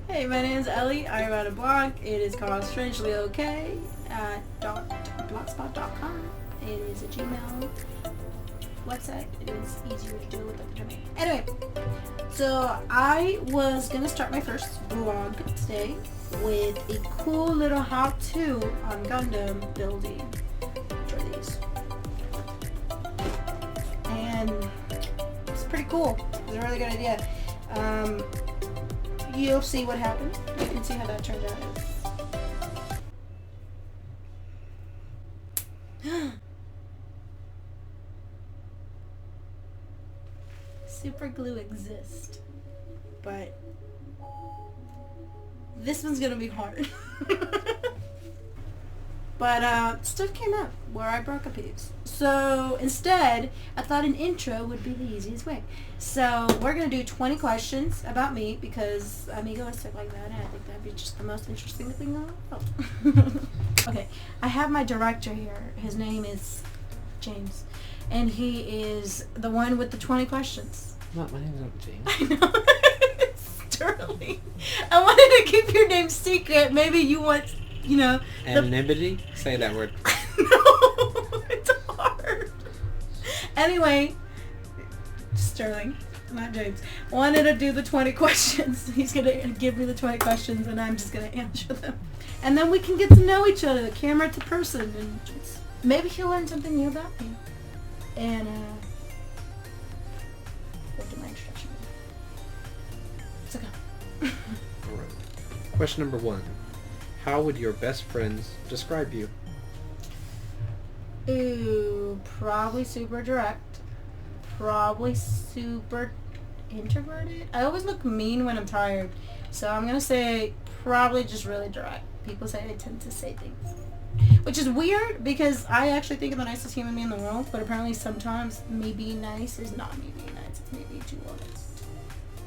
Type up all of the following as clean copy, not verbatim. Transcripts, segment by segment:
Hey, my name's Ellie. I write a blog. It is called Strangely Okay at blogspot.com. It is a Gmail website. It is easier to do with the domain. Anyway, so I was gonna start my first vlog today with a cool little how-to on Gundam building for these, and it's pretty cool. It's a really good idea. You'll see what happens. You can see how that turned out. Super glue exists, but this one's gonna be hard. But stuff came up where I broke a piece. So instead, I thought an intro would be the easiest way. So we're going to do 20 questions about me because I'm egoistic like that, and I think that'd be just the most interesting thing in the world. Okay, I have my director here. His name is James, and he is the one with the 20 questions. My name's not James. I know. Sterling. I wanted to keep your name secret. Maybe you want... Anonymity? Say that word. No, it's hard. Anyway, Sterling, not James, wanted to do the 20 questions. He's going to give me the 20 questions, and I'm just going to answer them. And then we can get to know each other, camera to person, and just, maybe he'll learn something new about me. And, what did my introduction be? So go. Alright. Question number 1. How would your best friends describe you? Ooh, probably super direct. Probably super introverted. I always look mean when I'm tired. So I'm going to say probably just really direct. People say I tend to say things. Which is weird because I actually think I'm the nicest human being in the world. But apparently sometimes me being nice is not me being nice. It's me being too honest.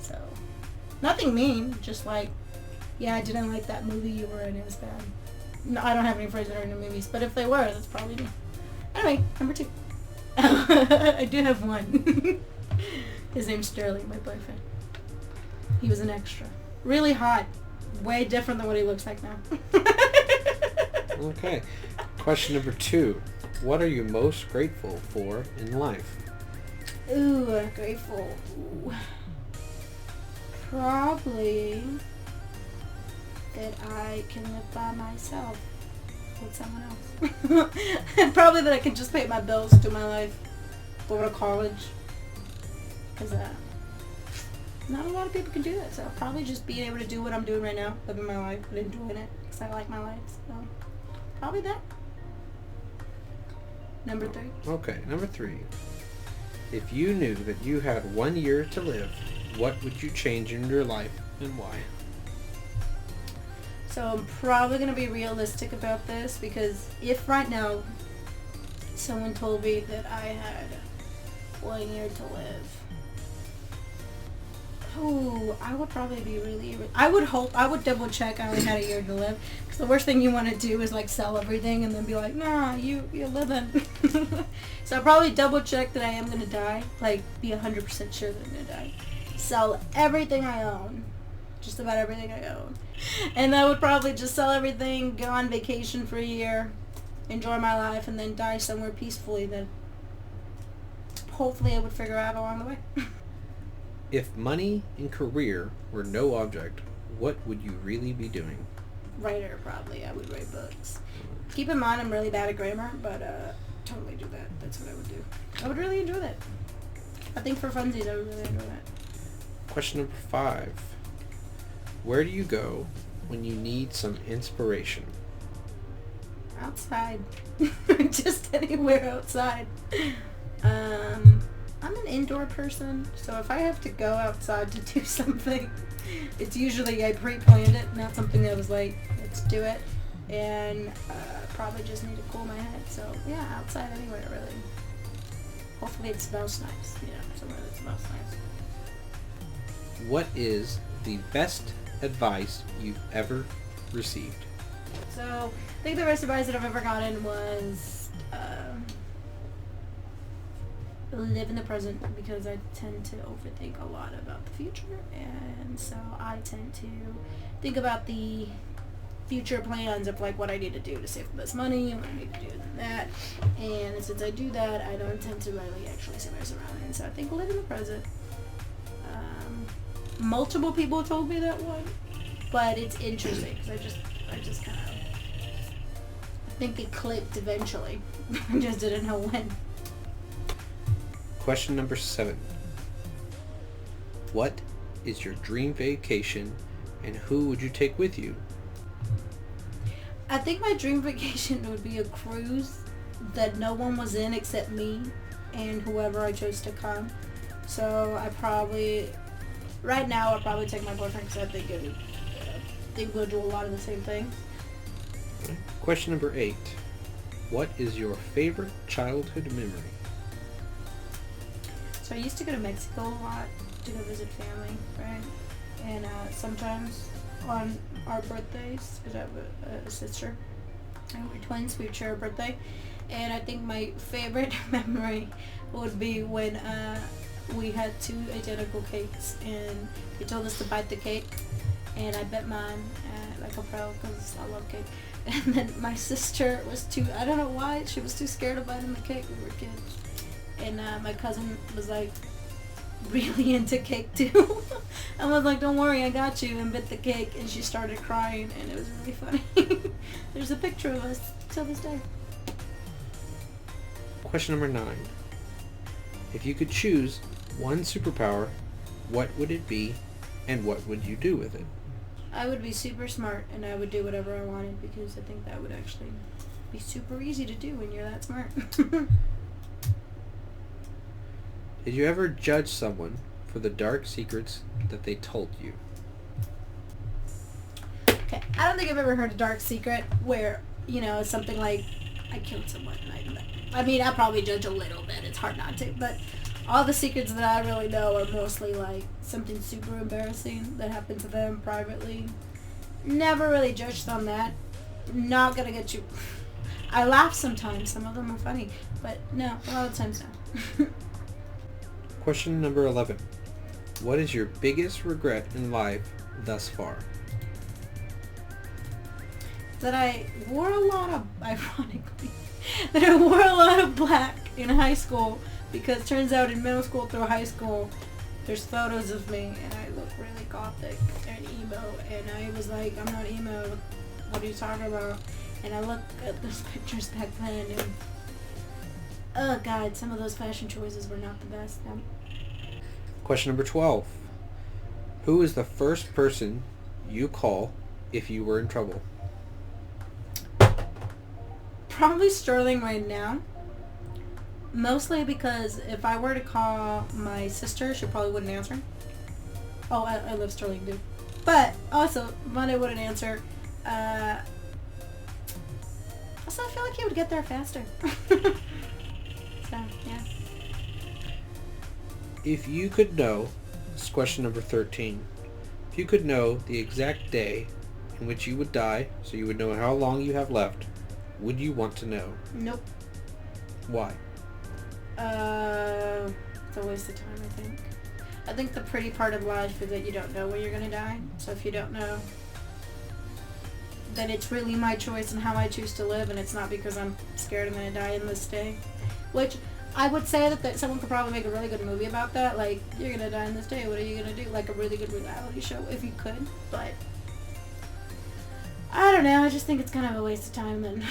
So, nothing mean. Just like, yeah, I didn't like that movie you were in. It was bad. No, I don't have any friends that are in the movies, but if they were, that's probably me. Anyway, number 2. I do have one. His name's Sterling, my boyfriend. He was an extra. Really hot. Way different than what he looks like now. Okay. Question number 2. What are you most grateful for in life? Ooh, grateful. Ooh. Probably that I can live by myself with someone else. And probably that I can just pay my bills through my life, go to college, because not a lot of people can do that. So probably just being able to do what I'm doing right now, living my life and enjoying it, because I like my life. So probably that. Number 3. Okay, number 3. If you knew that you had 1 year to live, what would you change in your life and why? So I'm probably going to be realistic about this, because if right now someone told me that I had 1 year to live, I would probably be I would double check I only had a year to live, because the worst thing you want to do is like sell everything and then be like, nah, you're living. So I'll probably double check that I am going to die, like be 100% sure that I'm going to die. Sell everything I own. Just about everything I own. And I would probably just sell everything, go on vacation for a year, enjoy my life, and then die somewhere peacefully that hopefully I would figure out along the way. If money and career were no object, what would you really be doing? Writer, probably. I would write books. Keep in mind I'm really bad at grammar, but totally do that. That's what I would do. I would really enjoy that. I think for funsies I would really enjoy that. Question number 5. Where do you go when you need some inspiration? Outside. Just anywhere outside. I'm an indoor person, so if I have to go outside to do something, it's usually I pre-planned it, not something that was like, let's do it, and probably just need to cool my head. So yeah, outside anywhere really. Hopefully it smells nice, somewhere that smells nice. What is the best advice you've ever received? So I think the best advice that I've ever gotten was live in the present because I tend to overthink a lot about the future, and so I tend to think about the future plans of like what I need to do to save the most money and what I need to do and that. And since I do that, I don't tend to really actually see my surroundings. So I think live in the present. Multiple people told me that one, but it's interesting because I just kind of I think it clicked eventually. I just didn't know when. Question number 7. What is your dream vacation and who would you take with you? I think my dream vacation would be a cruise that no one was in except me and whoever I chose to come. So right now I'd probably take my boyfriend because I think we'll do a lot of the same things. Question number 8. What is your favorite childhood memory? So I used to go to Mexico a lot to go visit family, right? And sometimes on our birthdays, because I have a sister, and we're twins, we share a birthday. And I think my favorite memory would be when we had 2 identical cakes, and they told us to bite the cake, and I bet mine like a pro because I love cake. And then my sister was I don't know why, she was too scared of biting the cake when we were kids. And my cousin was like really into cake too. I was like, don't worry, I got you, and bit the cake, and she started crying, and it was really funny. There's a picture of us till this day. Question number 9. If you could choose one superpower, what would it be and what would you do with it? I would be super smart and I would do whatever I wanted because I think that would actually be super easy to do when you're that smart. Did you ever judge someone for the dark secrets that they told you? Okay, I don't think I've ever heard a dark secret where, it's something like I killed someone. I mean, I probably judge a little bit. It's hard not to, but all the secrets that I really know are mostly like something super embarrassing that happened to them privately. Never really judged on that. Not gonna get you. I laugh sometimes. Some of them are funny, but no, a lot of times no. Question number 11. What is your biggest regret in life thus far? That I wore a lot of, ironically, that I wore a lot of black in high school, because turns out in middle school through high school, there's photos of me and I look really gothic and emo, and I was like, I'm not emo, what are you talking about? And I look at those pictures back then and, oh god, some of those fashion choices were not the best. Question number 12. Who is the first person you call if you were in trouble? Probably Sterling right now. Mostly because if I were to call my sister, she probably wouldn't answer. Oh, I love Sterling too. But also, Monday wouldn't answer. Also, I feel like he would get there faster. So, yeah. If you could know, this is question number 13. If you could know the exact day in which you would die, so you would know how long you have left, would you want to know? Nope. Why? It's a waste of time, I think. I think the pretty part of life is that you don't know when you're gonna die. So if you don't know, then it's really my choice and how I choose to live, and it's not because I'm scared I'm gonna die in this day. Which I would say that someone could probably make a really good movie about that. Like, you're gonna die in this day, what are you gonna do? Like a really good reality show, if you could. But I don't know, I just think it's kind of a waste of time, then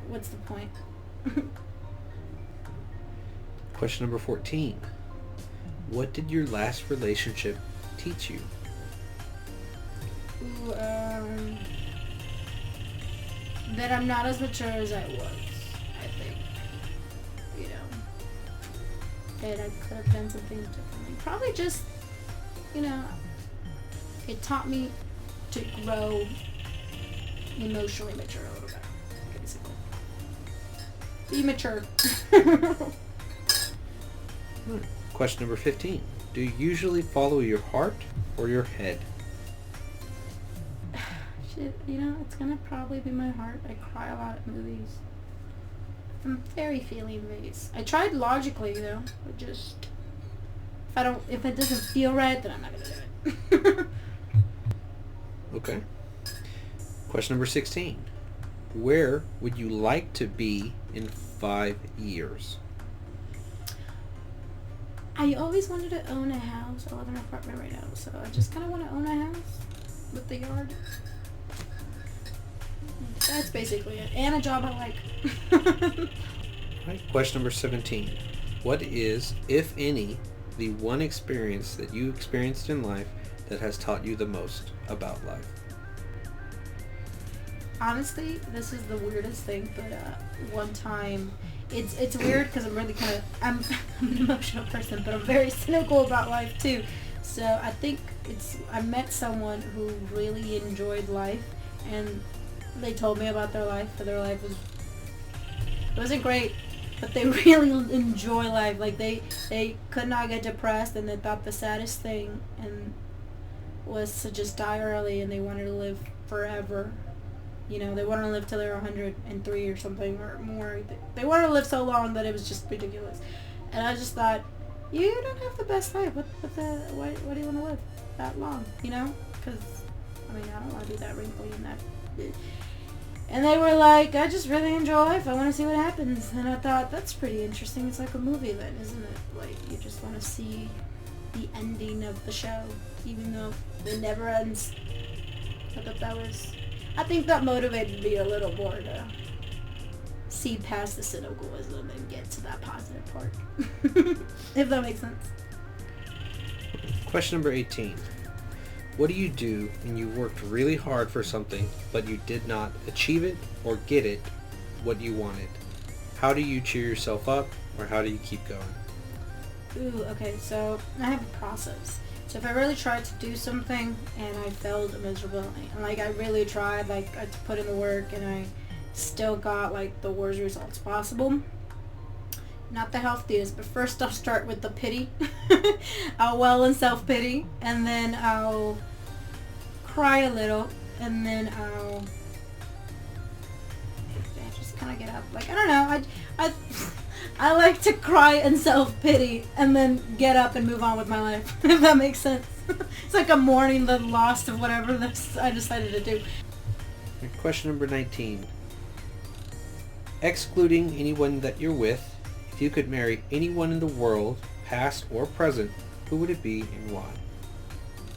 what's the point? Question number 14. What did your last relationship teach you? Ooh, that I'm not as mature as I was, I think. That I could have done some things differently. Probably just, it taught me to grow emotionally mature a little bit, basically. Be mature. Question number 15. Do you usually follow your heart or your head? Shit, it's gonna probably be my heart. I cry a lot at movies. I'm very feeling based. I tried logically though, but just if it doesn't feel right, then I'm not gonna do it. Okay. Question number 16. Where would you like to be in 5 years? I always wanted to own a house. I live in an apartment right now, so I just kind of want to own a house with the yard. That's basically it. And a job I like. Right. Question number 17. What is, if any, the one experience that you experienced in life that has taught you the most about life? Honestly, this is the weirdest thing, but one time, it's weird because I'm really I'm an emotional person, but I'm very cynical about life too. So I think I met someone who really enjoyed life, and they told me about their life, and their life wasn't great, but they really enjoy life. Like they could not get depressed, and they thought the saddest thing was to just die early, and they wanted to live forever. You know, they wanted to live till they were 103 or something or more. They wanted to live so long that it was just ridiculous. And I just thought, you don't have the best life. Why do you want to live that long? You know? Because, I mean, I don't want to be that wrinkly and that. And they were like, I just really enjoy life. I want to see what happens. And I thought, that's pretty interesting. It's like a movie then, isn't it? Like, you just want to see the ending of the show, even though it never ends. I think that motivated me a little more to see past the cynicalism and get to that positive part. If that makes sense. Question number 18. What do you do when you worked really hard for something, but you did not achieve it or get it what you wanted? How do you cheer yourself up, or how do you keep going? Ooh, okay, so I have a process. So if I really tried to do something and I failed miserably, and like I really tried, like I put in the work and I still got like the worst results possible, not the healthiest, but first I'll start with the pity. I'll well in self-pity, and then I'll cry a little, and then I'll just kind of get up. Like, I don't know, I like to cry in self-pity and then get up and move on with my life, if that makes sense. It's like I'm mourning the loss of whatever I decided to do. Question number 19. Excluding anyone that you're with, if you could marry anyone in the world, past or present, who would it be and why?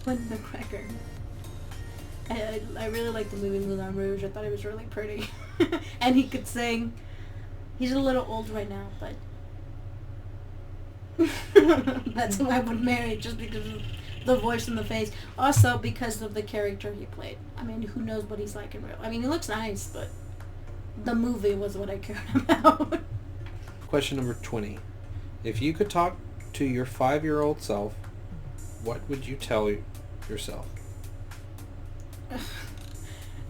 Linda McGregor. I really liked the movie Moulin Rouge. I thought he was really pretty. And he could sing. He's a little old right now, but that's who I would marry, just because of the voice and the face. Also because of the character he played. I mean, who knows what he's like in real. I mean, he looks nice, but the movie was what I cared about. Question number 20. If you could talk to your 5-year-old self, what would you tell yourself?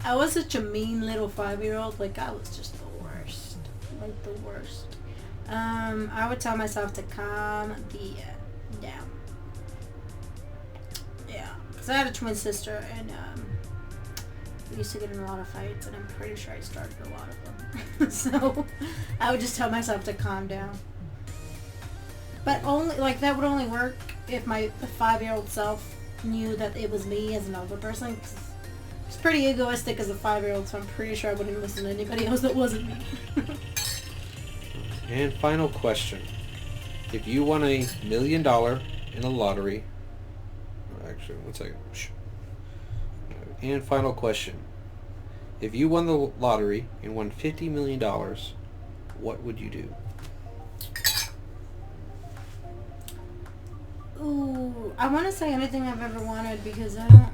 I was such a mean little 5-year-old. Like, I was just the worst. Like, the worst. I would tell myself to calm down. Yeah. Because I had a twin sister, and we used to get in a lot of fights, and I'm pretty sure I started a lot of them. So, I would just tell myself to calm down. But only, like, that would only work if my 5-year-old self knew that it was me as an older person. Cause it's pretty egoistic as a 5-year-old, so I'm pretty sure I wouldn't listen to anybody else that wasn't me. And final question. If you won $1 million in a lottery... Actually, one second. And final question. If you won the lottery and won $50 million, what would you do? Ooh, I want to say anything I've ever wanted, because I don't...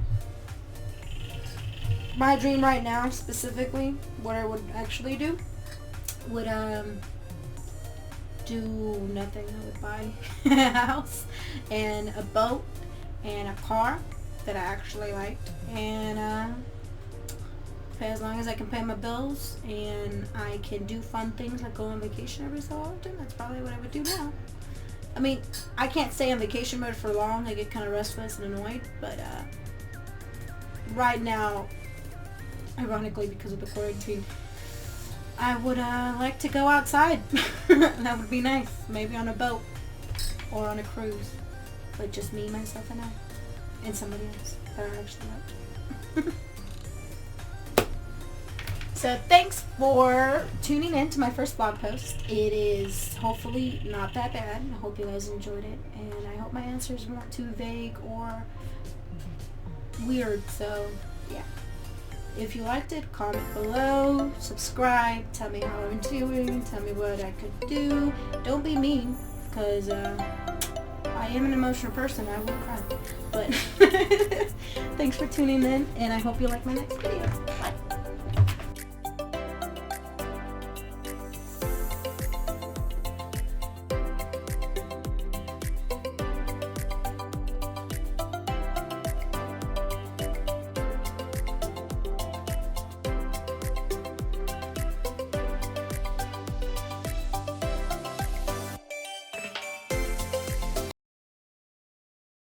My dream right now, specifically, what I would actually do, would, do nothing. I would buy a house and a boat and a car that I actually liked, and, pay as long as I can pay my bills, and I can do fun things like go on vacation every so often. That's probably what I would do now. I mean, I can't stay on vacation mode for long. I get kind of restless and annoyed, but right now, ironically, because of the quarantine, I would like to go outside. That would be nice. Maybe on a boat or on a cruise. Like just me, myself, and I. And somebody else that I actually like. So thanks for tuning in to my first blog post. It is hopefully not that bad. I hope you guys enjoyed it. And I hope my answers weren't too vague or weird. So yeah. If you liked it, comment below, subscribe, tell me how I'm doing, tell me what I could do. Don't be mean, because I am an emotional person. I will cry. But thanks for tuning in, and I hope you like my next video. Bye.